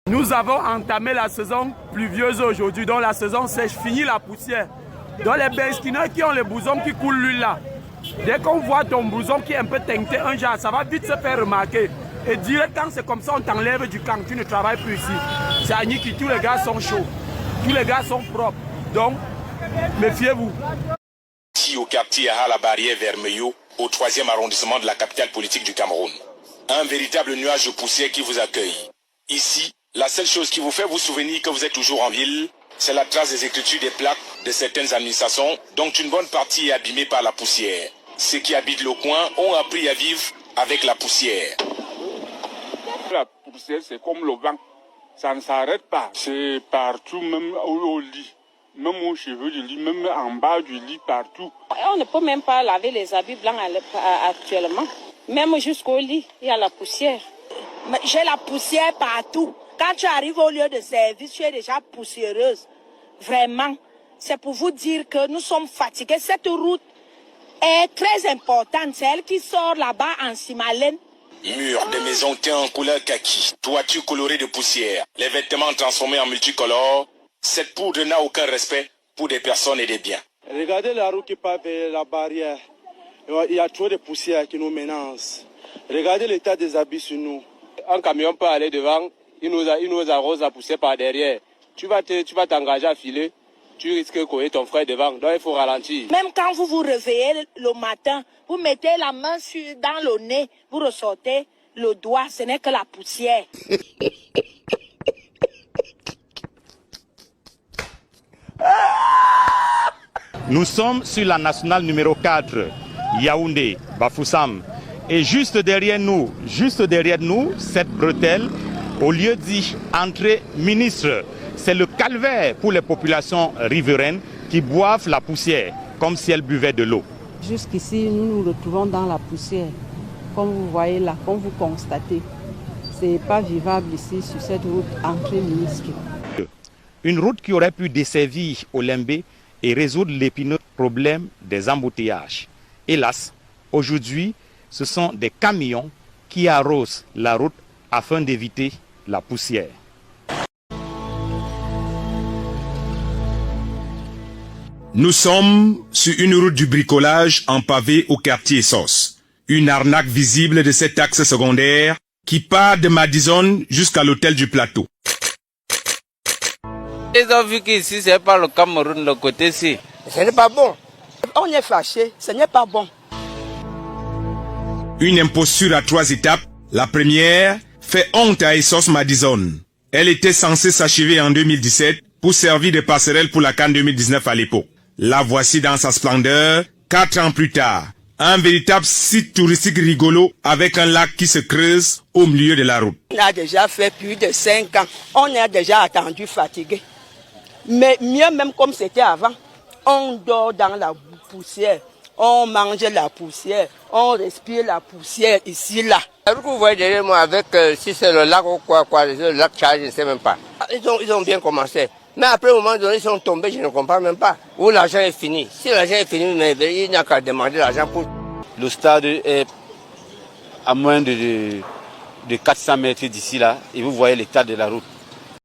Nous avons entamé la saison pluvieuse aujourd'hui, donc la saison sèche, fini la poussière. Donc les besquineurs qui ont les blousons qui coulent l'huile là, dès qu'on voit ton blouson qui est un peu teinté, un genre, ça va vite se faire remarquer. Et direct quand c'est comme ça, on t'enlève du camp, tu ne travailles plus ici. C'est à Niki, tous les gars sont chauds, tous les gars sont propres. Donc, méfiez-vous. Ici au quartier à la barrière Vermeillot, au 3e arrondissement de la capitale politique du Cameroun. Un véritable nuage de poussière qui vous accueille. Ici, la seule chose qui vous fait vous souvenir que vous êtes toujours en ville, c'est la trace des écritures des plaques de certaines administrations, dont une bonne partie est abîmée par la poussière. Ceux qui habitent le coin ont appris à vivre avec la poussière. La poussière, c'est comme le vent. Ça ne s'arrête pas. C'est partout, même au lit. Même aux cheveux du lit, même en bas du lit, partout. On ne peut même pas laver les habits blancs actuellement. Même jusqu'au lit, il y a la poussière. J'ai la poussière partout. Quand tu arrives au lieu de service, tu es déjà poussiéreuse. Vraiment, c'est pour vous dire que nous sommes fatigués. Cette route est très importante. C'est elle qui sort là-bas en Simalène. Murs de maisons teints en couleur kaki, toitures colorées de poussière, les vêtements transformés en multicolores. Cette poudre n'a aucun respect pour des personnes et des biens. Regardez la route qui part vers la barrière. Il y a trop de poussière qui nous menace. Regardez l'état des habits sur nous. Un camion peut aller devant, il nous arrose la poussière par derrière. Tu vas t'engager à filer, tu risques de courir ton frère devant, donc il faut ralentir. Même quand vous vous réveillez le matin, vous mettez la main dans le nez, vous ressortez le doigt, ce n'est que la poussière. Nous sommes sur la nationale numéro 4, Yaoundé, Bafoussam. Et juste derrière nous, cette bretelle, au lieu dit entrée ministre, c'est le calvaire pour les populations riveraines qui boivent la poussière comme si elles buvaient de l'eau. Jusqu'ici, nous nous retrouvons dans la poussière. Comme vous voyez là, comme vous constatez, c'est pas vivable ici sur cette route entrée ministre. Une route qui aurait pu desservir Olembé et résoudre l'épineux problème des embouteillages. Hélas, aujourd'hui, ce sont des camions qui arrosent la route afin d'éviter la poussière. Nous sommes sur une route du bricolage en pavé au quartier Sos. Une arnaque visible de cet axe secondaire qui part de Madison jusqu'à l'hôtel du Plateau. Ils ont vu qu'ici, c'est pas le Cameroun, le côté-ci. Ce n'est pas bon. On est fâché, ce n'est pas bon. Une imposture à 3 étapes. La première fait honte à Essos Madison. Elle était censée s'achever en 2017 pour servir de passerelle pour la CAN 2019 à l'époque. La voici dans sa splendeur, 4 ans plus tard. Un véritable site touristique rigolo avec un lac qui se creuse au milieu de la route. On a déjà fait plus de 5 ans. On est déjà attendu fatigué. Mais mieux même comme c'était avant. On dort dans la poussière. On mange la poussière. On respire la poussière ici, là. Vous voyez derrière moi avec, si c'est le lac ou quoi, le lac Tchad, je ne sais même pas. Ils ont bien commencé. Mais après, au moment donné, ils sont tombés, je ne comprends même pas. Où l'argent est fini. Si l'argent est fini, mais il n'y a qu'à demander l'argent pour... Le stade est à moins de 400 mètres d'ici là, et vous voyez l'état de la route.